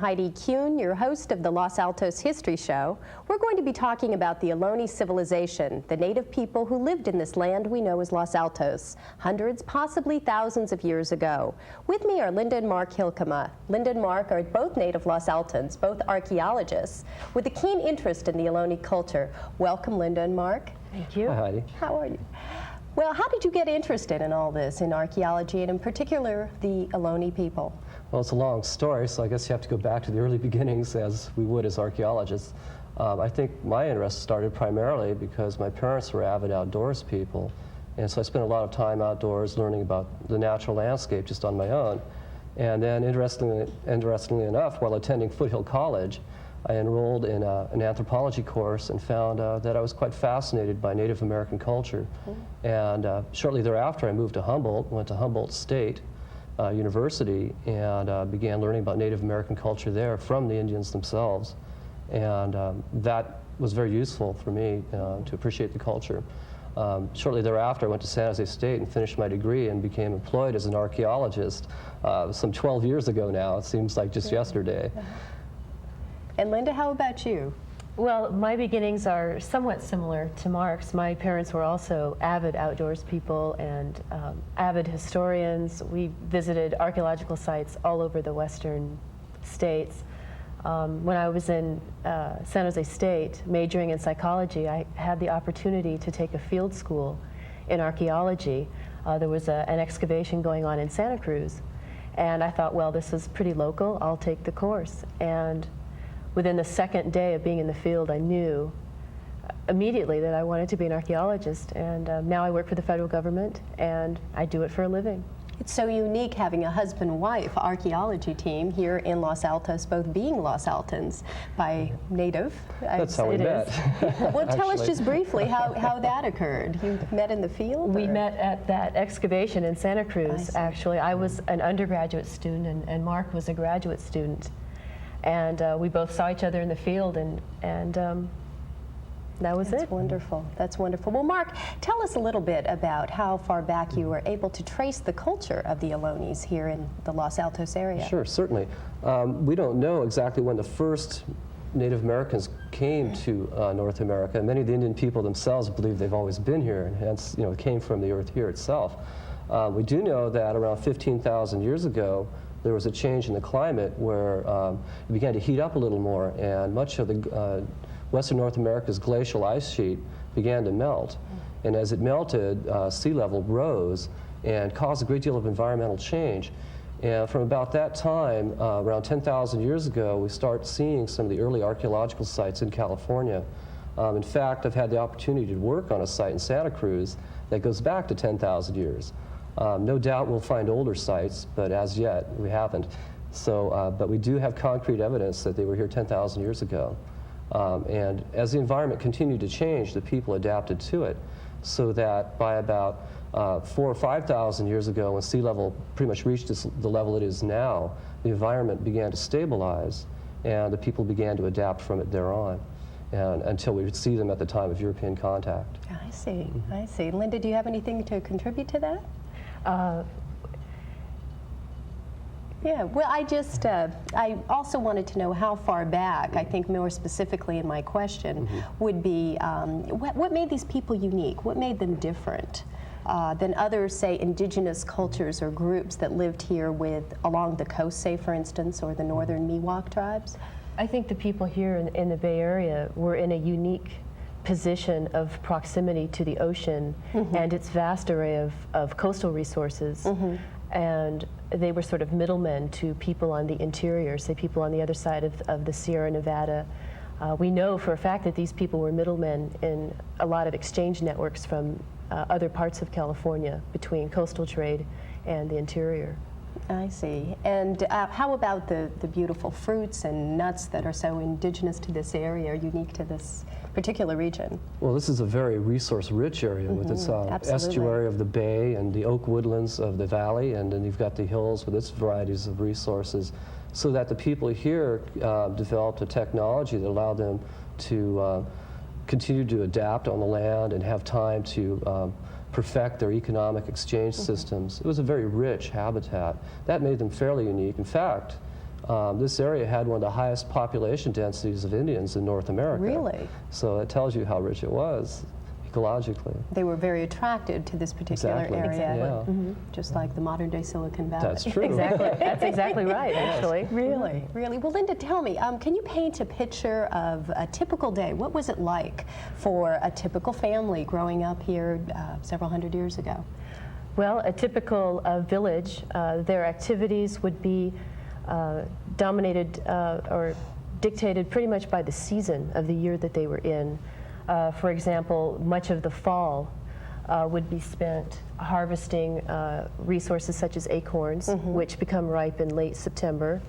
Heidi Kuhn, your host of the Los Altos History Show. We're going to be talking about the Ohlone civilization, the native people who lived in this land we know as Los Altos, hundreds, possibly thousands of years ago. With me are Linda and Mark Hylkema. Linda and Mark are both native Los Altans, both archaeologists, with a keen interest in the Ohlone culture. Welcome, Linda and Mark. Thank you. Hi, Heidi. How are you? Well, how did you get interested in all this, in archaeology, and in particular, the Ohlone people? Well, it's a long story, so I guess you have to go back to the early beginnings as we would as archaeologists. I think my interest started primarily because my parents were avid outdoors people, and so I spent a lot of time outdoors learning about the natural landscape just on my own. And then, interestingly enough, while attending Foothill College, I enrolled in an anthropology course and found that I was quite fascinated by Native American culture. And shortly thereafter, I moved to Humboldt, went to Humboldt State University, and began learning about Native American culture there from the Indians themselves. And that was very useful for me to appreciate the culture. Shortly thereafter, I went to San Jose State and finished my degree and became employed as an archaeologist some 12 years ago now. It seems like just yesterday. And Linda, how about you? Well, my beginnings are somewhat similar to Mark's. My parents were also avid outdoors people and avid historians. We visited archaeological sites all over the western states. When I was in San Jose State, majoring in psychology, I had the opportunity to take a field school in archaeology. There was an excavation going on in Santa Cruz, and I thought, well, this is pretty local, I'll take the course. And within the second day of being in the field, I knew immediately that I wanted to be an archaeologist, and now I work for the federal government, and I do it for a living. It's so unique having a husband-wife archaeology team here in Los Altos, both being Los Altans by native. That's how we met. Well, tell us just briefly how that occurred. You met in the field? We met at that excavation in Santa Cruz, actually. I was an undergraduate student, and Mark was a graduate student. And we both saw each other in the field, and that was it. That's wonderful. That's wonderful. Well, Mark, tell us a little bit about how far back you were able to trace the culture of the Ohlones here in the Los Altos area. Sure, certainly. We don't know exactly when the first Native Americans came to North America. Many of the Indian people themselves believe they've always been here, and hence, came from the earth here itself. We do know that around 15,000 years ago, there was a change in the climate where it began to heat up a little more, and much of the Western North America's glacial ice sheet began to melt. And as it melted, sea level rose and caused a great deal of environmental change. And from about that time, around 10,000 years ago, we start seeing some of the early archaeological sites in California. In fact, I've had the opportunity to work on a site in Santa Cruz that goes back to 10,000 years. No doubt we'll find older sites, but as yet we haven't. So, but we do have concrete evidence that they were here 10,000 years ago. And as the environment continued to change, the people adapted to it, so that by about 4,000 or 5,000 years ago, when sea level pretty much reached the level it is now, the environment began to stabilize, and the people began to adapt from it thereon, and until we would see them at the time of European contact. I see. I see. Linda, do you have anything to contribute to that? Yeah, well, I also wanted to know how far back, I think more specifically in my question, would be what made these people unique? What made them different than other, say, indigenous cultures or groups that lived here along the coast, say, for instance, or the northern Miwok tribes? I think the people here in the Bay Area were in a unique position of proximity to the ocean and its vast array of coastal resources. And they were sort of middlemen to people on the interior, say people on the other side of the Sierra Nevada. We know for a fact that these people were middlemen in a lot of exchange networks from other parts of California between coastal trade and the interior. I see. And how about the beautiful fruits and nuts that are so indigenous to this area, or unique to this particular region? Well, this is a very resource-rich area with its estuary of the bay and the oak woodlands of the valley, and then you've got the hills with its varieties of resources, so that the people here developed a technology that allowed them to continue to adapt on the land and have time to perfect their economic exchange systems. It was a very rich habitat. That made them fairly unique. In fact, this area had one of the highest population densities of Indians in North America. Really? So it tells you how rich it was ecologically. They were very attracted to this particular Exactly. area, Yeah. just like the modern-day Silicon Valley. That's true. Exactly. That's exactly right, actually. Really, really. Well, Linda, tell me, can you paint a picture of a typical day? What was it like for a typical family growing up here several hundred years ago? Well, a typical village, their activities would be dominated or dictated pretty much by the season of the year that they were in. For example, much of the fall would be spent harvesting resources such as acorns, which become ripe in late September,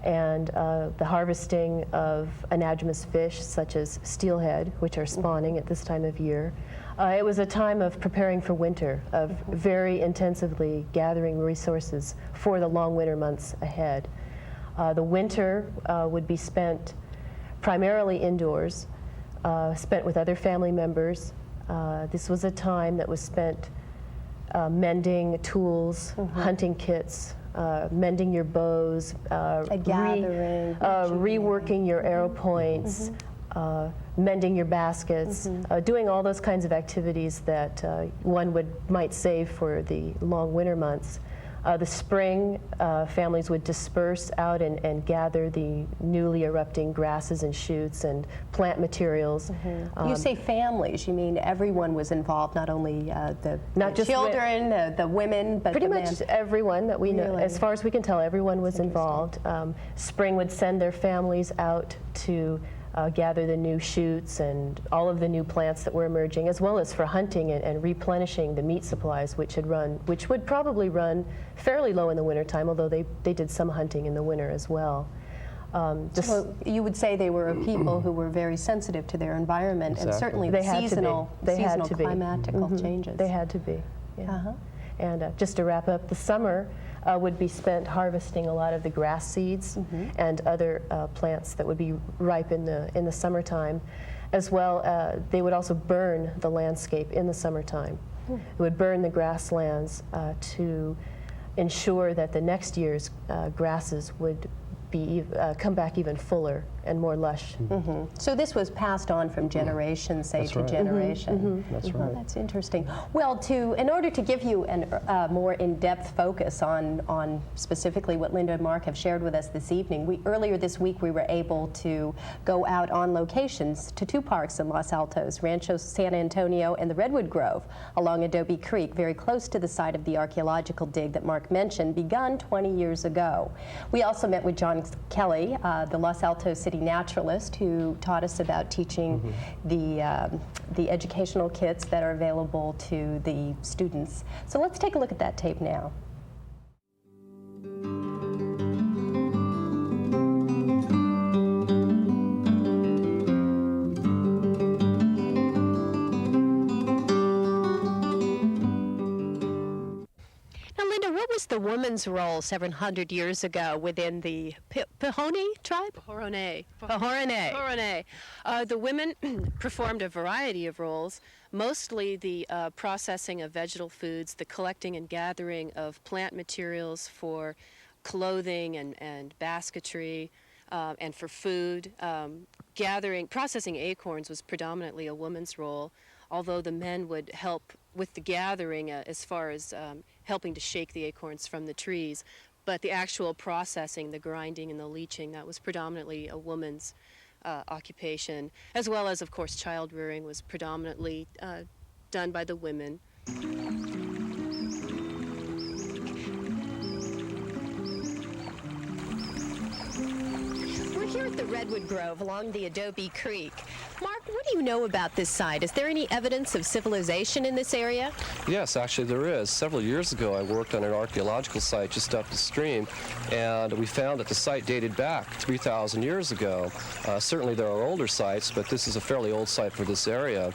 and the harvesting of anadromous fish such as steelhead, which are spawning at this time of year. It was a time of preparing for winter, of very intensively gathering resources for the long winter months ahead. The winter would be spent primarily indoors, spent with other family members. This was a time that was spent mending tools, hunting kits, mending your bows, reworking your arrow points, mending your baskets, doing all those kinds of activities that one might save for the long winter months. The spring, families would disperse out and gather the newly erupting grasses and shoots and plant materials. You say families, you mean everyone was involved, not only the children, the women, but pretty much everyone that we know. Really? As far as we can tell, everyone was involved. Spring would send their families out to gather the new shoots and all of the new plants that were emerging, as well as for hunting and replenishing the meat supplies, which would probably run fairly low in the wintertime, although they did some hunting in the winter as well. So you would say they were a people who were very sensitive to their environment, and certainly they the seasonal climatical Mm-hmm. changes. They had to be. Yeah. And just to wrap up, the summer would be spent harvesting a lot of the grass seeds and other plants that would be ripe in the summertime. As well, they would also burn the landscape in the summertime. They would burn the grasslands to ensure that the next year's grasses would come back even fuller and more lush. So this was passed on from generation, say, to generation. That's right. That's interesting. Well, in order to give you a more in-depth focus on specifically what Linda and Mark have shared with us this evening, earlier this week we were able to go out on locations to two parks in Los Altos, Rancho San Antonio and the Redwood Grove along Adobe Creek, very close to the site of the archaeological dig that Mark mentioned, begun 20 years ago. We also met with John Kelly, the Los Altos City naturalist, who taught us about teaching the educational kits that are available to the students. So let's take a look at that tape now. What was the woman's role several hundred years ago within the Pahone tribe? Pahorone. Pahorone. The women performed a variety of roles, mostly the processing of vegetal foods, the collecting and gathering of plant materials for clothing and basketry, and for food. Processing acorns was predominantly a woman's role, although the men would help with the gathering as far as helping to shake the acorns from the trees. But the actual processing, the grinding and the leaching, that was predominantly a woman's occupation, as well as, of course, child rearing was predominantly done by the women. We're here at the Redwood Grove along the Adobe Creek. Mark, what do you know about this site? Is there any evidence of civilization in this area? Yes, actually there is. Several years ago I worked on an archaeological site just up the stream, and we found that the site dated back 3,000 years ago. Certainly there are older sites, but this is a fairly old site for this area.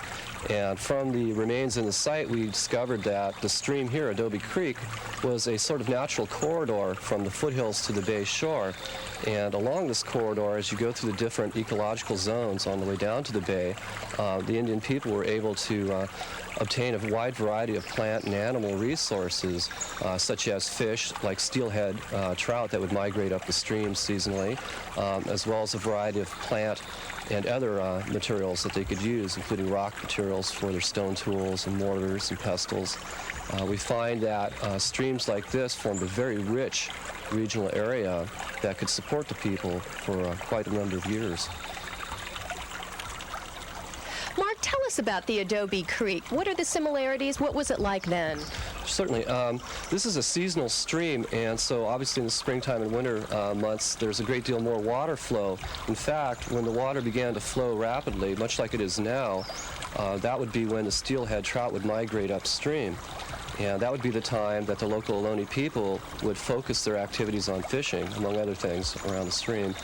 And from the remains in the site, we discovered that the stream here, Adobe Creek, was a sort of natural corridor from the foothills to the bay shore. And along this corridor, as you go through the different ecological zones on the way down to the bay, the Indian people were able to obtain a wide variety of plant and animal resources, such as fish like steelhead trout that would migrate up the stream seasonally, as well as a variety of plant and other materials that they could use, including rock materials for their stone tools and mortars and pestles. We find that streams like this formed a very rich regional area that could support the people for quite a number of years. Mark, tell us about the Adobe Creek. What are the similarities? What was it like then? Certainly. This is a seasonal stream, and so obviously in the springtime and winter months, there's a great deal more water flow. In fact, when the water began to flow rapidly, much like it is now, that would be when the steelhead trout would migrate upstream. And that would be the time that the local Ohlone people would focus their activities on fishing, among other things, around the stream.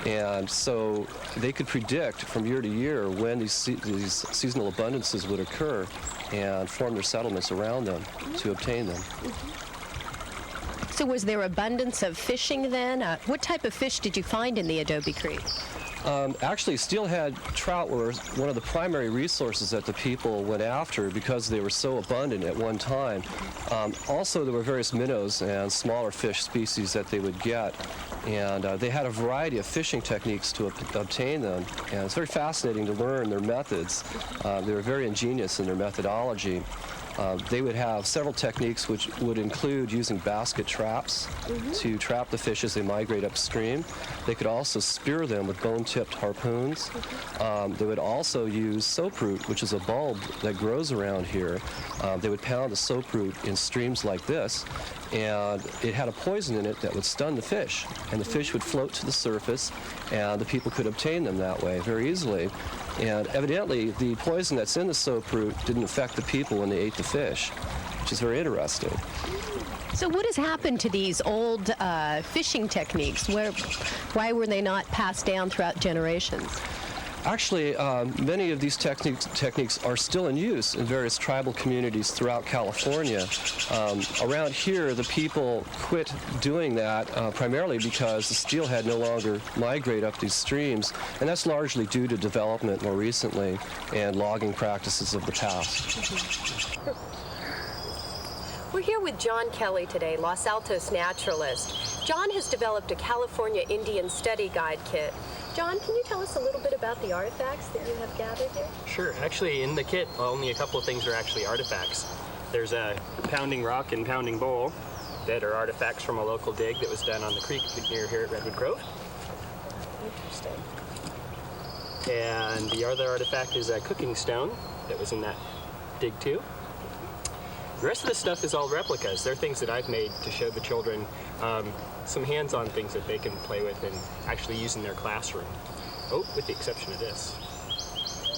And so they could predict from year to year when these seasonal abundances would occur and form their settlements around them to obtain them. So was there abundance of fishing then? What type of fish did you find in the Adobe Creek? Actually, steelhead trout were one of the primary resources that the people went after because they were so abundant at one time. Also, there were various minnows and smaller fish species that they would get, and they had a variety of fishing techniques to obtain them, and it's very fascinating to learn their methods. They were very ingenious in their methodology. They would have several techniques which would include using basket traps to trap the fish as they migrate upstream. They could also spear them with bone-tipped harpoons. They would also use soaproot, which is a bulb that grows around here. They would pound the soaproot in streams like this, and it had a poison in it that would stun the fish, and the fish would float to the surface, and the people could obtain them that way very easily. And evidently, the poison that's in the soaproot didn't affect the people when they ate the fish, which is very interesting. So what has happened to these old fishing techniques? Why were they not passed down throughout generations? Actually, many of these techniques are still in use in various tribal communities throughout California. Around here, the people quit doing that primarily because the steelhead no longer migrate up these streams, and that's largely due to development more recently and logging practices of the past. We're here with John Kelly today, Los Altos naturalist. John has developed a California Indian study guide kit. John, can you tell us a little bit about the artifacts that you have gathered here? Sure. Actually, in the kit, only a couple of things are actually artifacts. There's a pounding rock and pounding bowl that are artifacts from a local dig that was done on the creek near here at Redwood Grove. Interesting. And the other artifact is a cooking stone that was in that dig too. The rest of the stuff is all replicas. They're things that I've made to show the children some hands-on things that they can play with and actually use in their classroom. Oh, with the exception of this.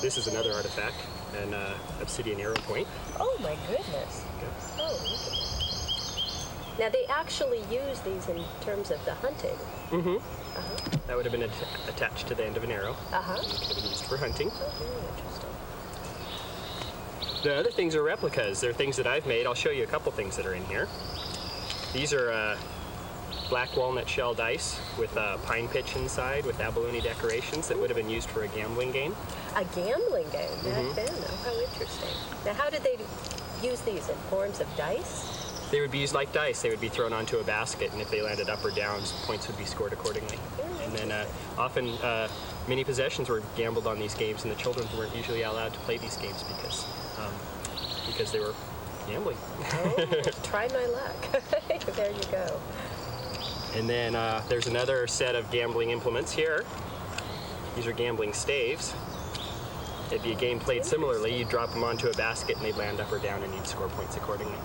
This is another artifact, an obsidian arrow point. Oh my goodness. Okay. Oh, look at that. Now they actually use these in terms of the hunting. Mm-hmm. That would have been attached to the end of an arrow. It could have been used for hunting. Oh, very interesting. The other things are replicas. They're things that I've made. I'll show you a couple things that are in here. These are black walnut shell dice with pine pitch inside with abalone decorations that would have been used for a gambling game. A gambling game back then? Oh, how interesting. Now, how did they use these in forms of dice? They would be used like dice. They would be thrown onto a basket, and if they landed up or down, points would be scored accordingly. And then often many possessions were gambled on these games, and the children weren't usually allowed to play these games because they were gambling. Oh, try my luck. There you go. And then there's another set of gambling implements here. These are gambling staves. It'd be a game played similarly. You'd drop them onto a basket and they'd land up or down and you'd score points accordingly.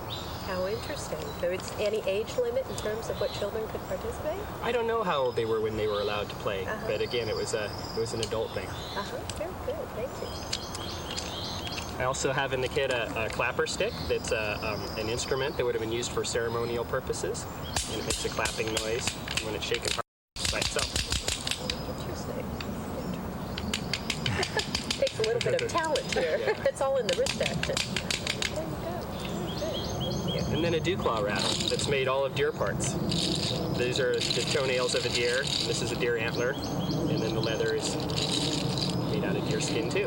How interesting. So it's any age limit in terms of what children could participate? I don't know how old they were when they were allowed to play, but again, it was an adult thing. Very good. Thank you. I also have in the kit a clapper stick that's an instrument that would have been used for ceremonial purposes, and it makes a clapping noise when it's shaken by itself. Interesting. Takes a little bit of talent here. Yeah. It's all in the wrist action. There you go. Very good. and then a dew-claw wrap that's made all of deer parts. These are the toenails of a deer. This is a deer antler, and then the leather is made out of deer skin too.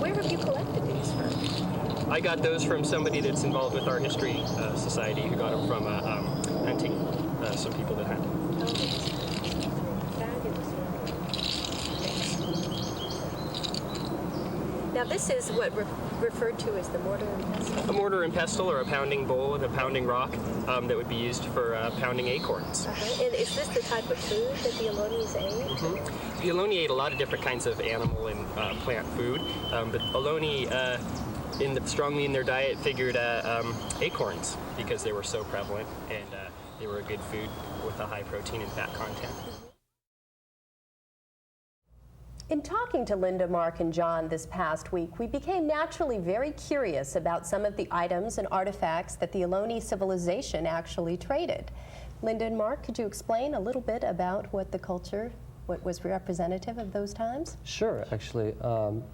Where have you collected these from? I got those from somebody that's involved with our history society, who got them from hunting, some people that hunt. Now this is what referred to as the mortar and pestle. A mortar and pestle, or a pounding bowl with a pounding rock that would be used for pounding acorns. And is this the type of food that the Ohlones ate? The Ohlone ate a lot of different kinds of animal and plant food, but Ohlone, strongly in their diet, figured acorns because they were so prevalent, and they were a good food with a high protein and fat content. In talking to Linda, Mark, and John this past week, we became naturally very curious about some of the items and artifacts that the Ohlone civilization actually traded. Linda and Mark, could you explain a little bit about what was representative of those times? Sure, actually.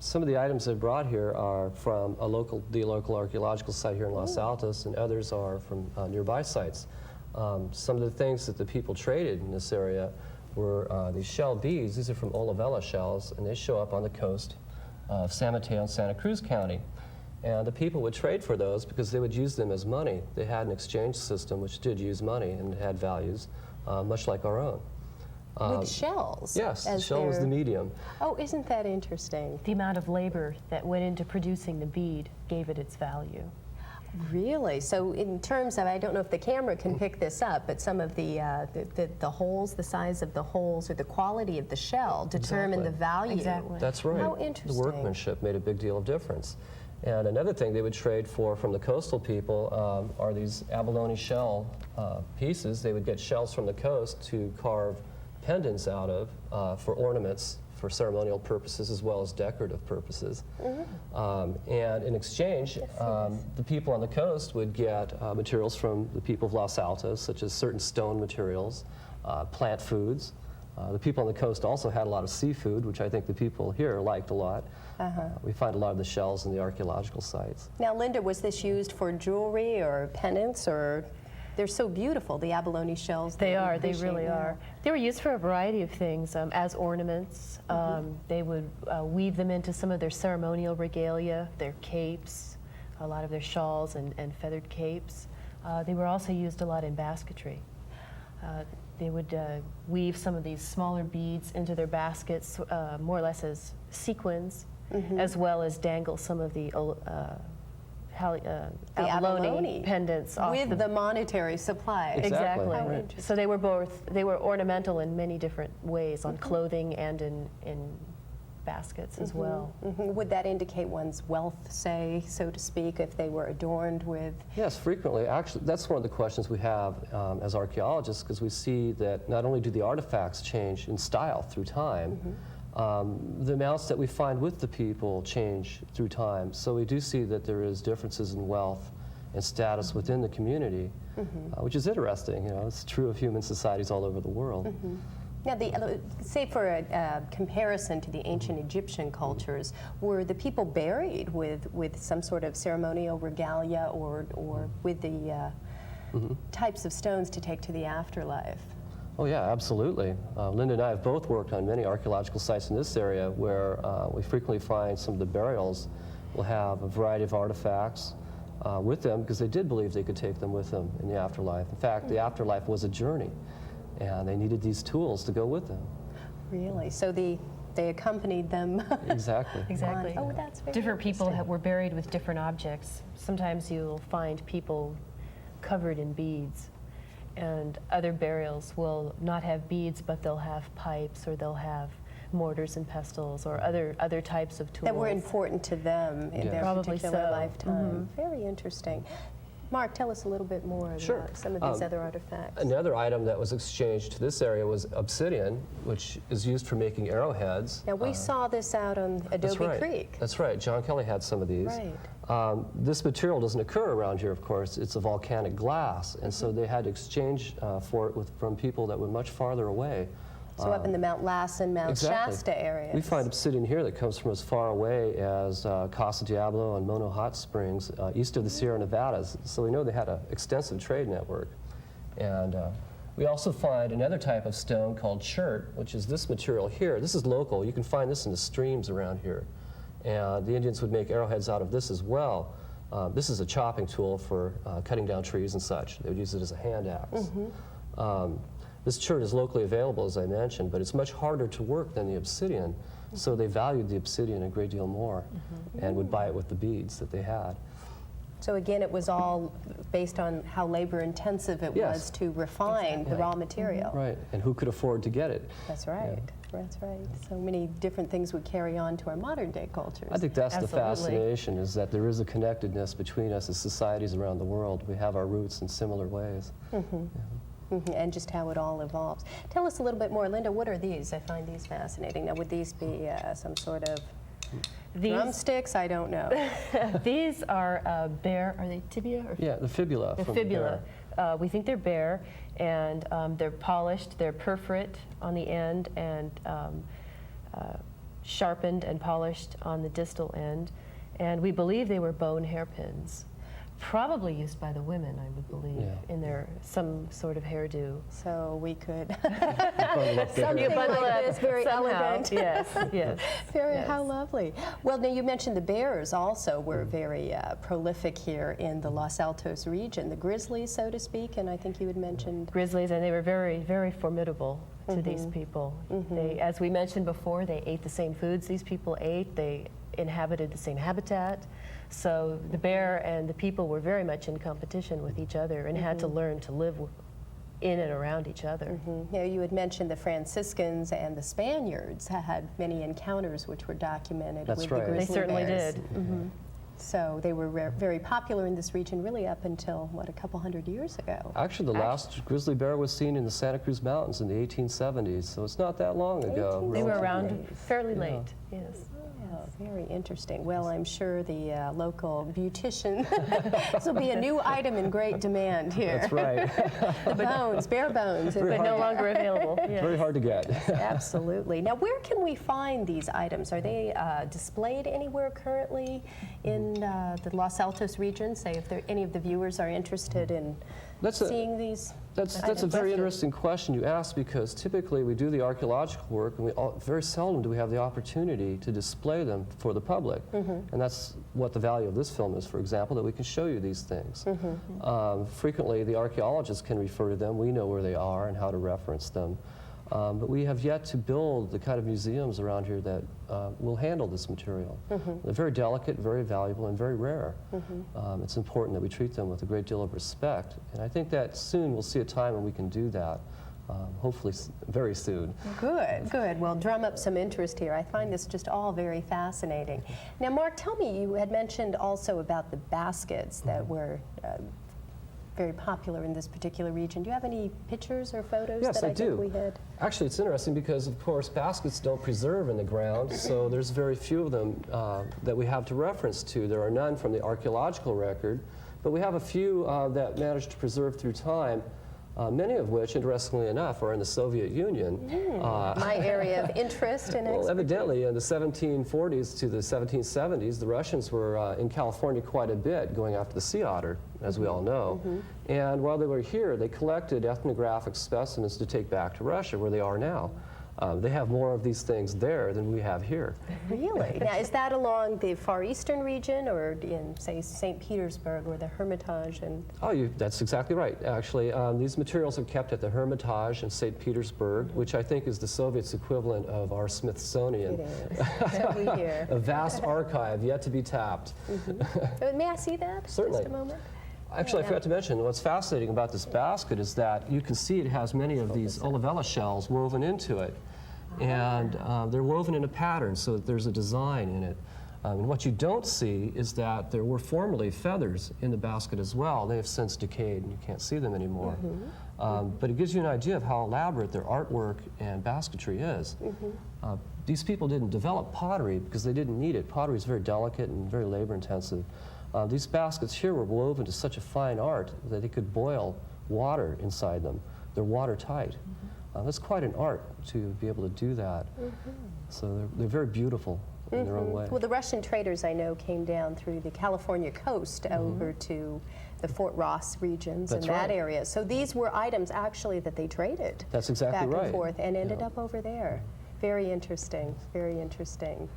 Some of the items I brought here are from the local archaeological site here in Los Altos, and others are from nearby sites. Some of the things that the people traded in this area were these shell beads. These are from Olivella shells, and they show up on the coast of San Mateo and Santa Cruz County. And the people would trade for those because they would use them as money. They had an exchange system which did use money and had values, much like our own. With shells? Yes, the shell was the medium. Oh, isn't that interesting? The amount of labor that went into producing the bead gave it its value. Really? So in terms of, I don't know if the camera can pick this up, but some of the holes, the size of the holes or the quality of the shell determine the value. Exactly. That's right. How interesting. The workmanship made a big deal of difference. And another thing they would trade for from the coastal people are these abalone shell pieces. They would get shells from the coast to carve pendants out of for ornaments, for ceremonial purposes as well as decorative purposes. And in exchange, the people on the coast would get materials from the people of Los Altos, such as certain stone materials, plant foods. The people on the coast also had a lot of seafood, which I think the people here liked a lot. We find a lot of the shells in the archaeological sites. Now, Linda, was this used for jewelry or pendants, or they're so beautiful, the abalone shells? They are, they really are. They were used for a variety of things, as ornaments. They would weave them into some of their ceremonial regalia, their capes, a lot of their shawls and feathered capes. They were also used a lot in basketry. They would weave some of these smaller beads into their baskets, more or less as sequins, as well as dangle some of the abalone pendants off with the monetary supply. Exactly. Right. So they were ornamental in many different ways, on clothing and in baskets as well. Would that indicate one's wealth, say, so to speak, if they were adorned with? Yes, frequently. Actually, that's one of the questions we have as archaeologists, because we see that not only do the artifacts change in style through time, the amounts that we find with the people change through time. So we do see that there is differences in wealth and status within the community, which is interesting. You know, it's true of human societies all over the world. Now, say for a comparison to the ancient Egyptian cultures, were the people buried with some sort of ceremonial regalia or with the types of stones to take to the afterlife? Oh yeah, absolutely. Linda and I have both worked on many archaeological sites in this area where we frequently find some of the burials will have a variety of artifacts with them because they did believe they could take them with them in the afterlife. In fact, the afterlife was a journey, and they needed these tools to go with them. Really? So they accompanied them? Exactly. Exactly. Oh, that's very Different people interesting. were buried with different objects. Sometimes you'll find people covered in beads, and other burials will not have beads, but they'll have pipes, or they'll have mortars and pestles, or other types of tools. That were important to them in their Probably particular so. lifetime. Very interesting. Mark, tell us a little bit more about some of these other artifacts. Another item that was exchanged to this area was obsidian, which is used for making arrowheads. Now, we saw this out on Adobe Creek. That's right. John Kelly had some of these. Right. This material doesn't occur around here, of course. It's a volcanic glass, and so they had to exchange for it from people that were much farther away So up in the Mount Lassen, Mount Exactly. Shasta areas. We find obsidian here that comes from as far away as Casa Diablo and Mono Hot Springs, east of the Sierra Nevadas. So we know they had an extensive trade network. And we also find another type of stone called chert, which is this material here. This is local. You can find this in the streams around here. And the Indians would make arrowheads out of this as well. This is a chopping tool for cutting down trees and such. They would use it as a hand axe. This chert is locally available, as I mentioned, but it's much harder to work than the obsidian. So they valued the obsidian a great deal more and would buy it with the beads that they had. So again, it was all based on how labor intensive it Yes. was to refine the raw material. Right, and who could afford to get it? That's right. That's right. So many different things would carry on to our modern day cultures. I think that's the Absolutely. fascination, is that there is a connectedness between us as societies around the world. We have our roots in similar ways. And just how it all evolves. Tell us a little bit more, Linda, what are these? I find these fascinating. Now, would these be some sort of drumsticks? I don't know. These are bear, are they tibia? Or Yeah, the fibula. the from fibula. bear. We think they're bear, and they're polished, they're perforate on the end, and sharpened and polished on the distal end. And we believe they were bone hairpins, probably used by the women, I would believe, Yeah. in their some sort of hairdo. So we could. Bundle up the Something hair. like this, very somehow. elegant. Yes, yes. Very, yes. how lovely. Well, now you mentioned the bears also were very prolific here in the Los Altos region, the grizzlies, so to speak, and I think you had mentioned. Grizzlies, and they were very, very formidable to these people. They, as we mentioned before, they ate the same foods these people ate. They inhabited the same habitat. So the bear and the people were very much in competition with each other and had to learn to live in and around each other. Now, you had mentioned the Franciscans and the Spaniards had many encounters which were documented That's with the right. grizzly They certainly bears. did. So they were very popular in this region really up until, what, a couple hundred years ago? Actually, the last grizzly bear was seen in the Santa Cruz Mountains in the 1870s, so it's not that long ago. They were relatively. around fairly late, yes. Oh, very interesting. Well, I'm sure the local beautician, this will be a new item in great demand here. That's right. The bones, bare bones. But no longer available. Yes. Very hard to get. Absolutely. Now, where can we find these items? Are they displayed anywhere currently in the Los Altos region? Say, if any of the viewers are interested in seeing these That's a items? very interesting question you ask, because typically we do the archaeological work and very seldom do we have the opportunity to display them for the public. And that's what the value of this film is, for example, that we can show you these things. Frequently the archaeologists can refer to them. We know where they are and how to reference them. But we have yet to build the kind of museums around here that will handle this material. They're very delicate, very valuable, and very rare. It's important that we treat them with a great deal of respect. And I think that soon we'll see a time when we can do that. Hopefully very soon. Good, good. Well, drum up some interest here. I find this just all very fascinating. Now, Mark, tell me, you had mentioned also about the baskets that were very popular in this particular region. Do you have any pictures or photos Yes, that I do. think we had? Actually, it's interesting because, of course, baskets don't preserve in the ground, so there's very few of them that we have to reference to. There are none from the archaeological record, but we have a few that managed to preserve through time, many of which, interestingly enough, are in the Soviet Union. My area of interest and Well, evidently, in the 1740s to the 1770s, the Russians were in California quite a bit, going after the sea otter, as we all know. And while they were here, they collected ethnographic specimens to take back to Russia, where they are now. They have more of these things there than we have here. Really? Now, is that along the Far Eastern region or in, say, St. Petersburg or the Hermitage? And Oh, that's exactly right, actually. These materials are kept at the Hermitage in St. Petersburg, which I think is the Soviets' equivalent of our Smithsonian. it is. So we hear. A vast archive yet to be tapped. May I see that? Certainly. Just a moment. Actually, I forgot to mention, what's fascinating about this basket is that you can see it has many of these olivella shells woven into it. And they're woven in a pattern so that there's a design in it. And what you don't see is that there were formerly feathers in the basket as well. They have since decayed and you can't see them anymore. But it gives you an idea of how elaborate their artwork and basketry is. These people didn't develop pottery because they didn't need it. Pottery is very delicate and very labor intensive. These baskets here were woven to such a fine art that they could boil water inside them. They're watertight. It's quite an art to be able to do that. So they're very beautiful in their own way. Well, the Russian traders I know came down through the California coast over to the Fort Ross regions That's and that right. area. So these were items actually that they traded That's exactly back right. and forth and ended Yeah. up over there. Very interesting, very interesting.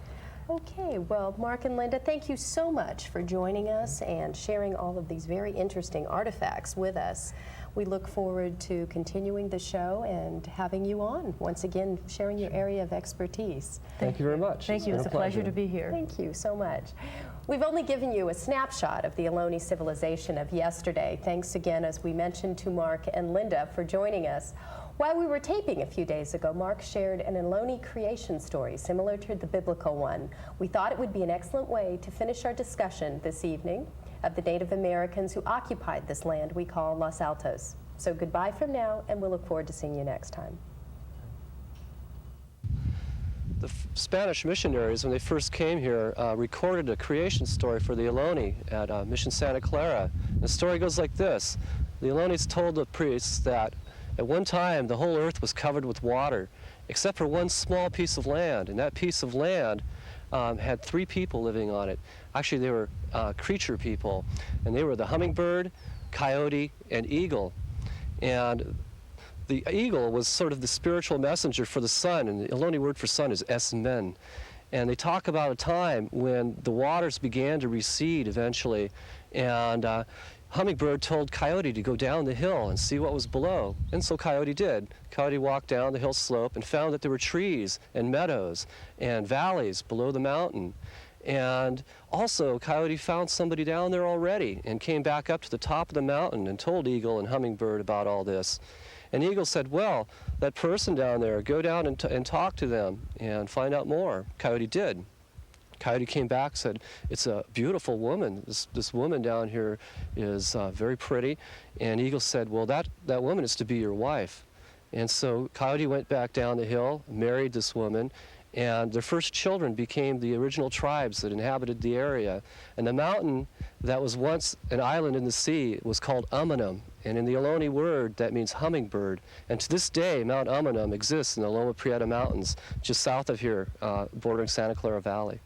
Okay, well, Mark and Linda, thank you so much for joining us and sharing all of these very interesting artifacts with us. We look forward to continuing the show and having you on, once again, sharing your area of expertise. Thank you very much. Thank you. been It's a pleasure to be here. Thank you so much. We've only given you a snapshot of the Ohlone civilization of yesterday. Thanks again, as we mentioned, to Mark and Linda for joining us. While we were taping a few days ago, Mark shared an Ohlone creation story similar to the biblical one. We thought it would be an excellent way to finish our discussion this evening of the Native Americans who occupied this land we call Los Altos. So goodbye from now, and we'll look forward to seeing you next time. The Spanish missionaries, when they first came here, recorded a creation story for the Ohlone at Mission Santa Clara. The story goes like this. The Ohlones told the priests that at one time the whole earth was covered with water, except for one small piece of land, and that piece of land had 3 people living on it. Actually, they were creature people, and they were the hummingbird, coyote, and eagle. And the eagle was sort of the spiritual messenger for the sun, and the Ohlone word for sun is esmen. And they talk about a time when the waters began to recede eventually, and Hummingbird told Coyote to go down the hill and see what was below. And so Coyote did. Coyote walked down the hill slope and found that there were trees and meadows and valleys below the mountain. And also Coyote found somebody down there already and came back up to the top of the mountain and told Eagle and Hummingbird about all this. And Eagle said, well, that person down there, go down and talk to them and find out more. Coyote did. Coyote came back, said, it's a beautiful woman. This woman down here is very pretty. And Eagle said, well, that woman is to be your wife. And so Coyote went back down the hill, married this woman, and their first children became the original tribes that inhabited the area. And the mountain that was once an island in the sea was called Umanum. And in the Ohlone word, that means hummingbird. And to this day, Mount Umanum exists in the Loma Prieta Mountains, just south of here, bordering Santa Clara Valley.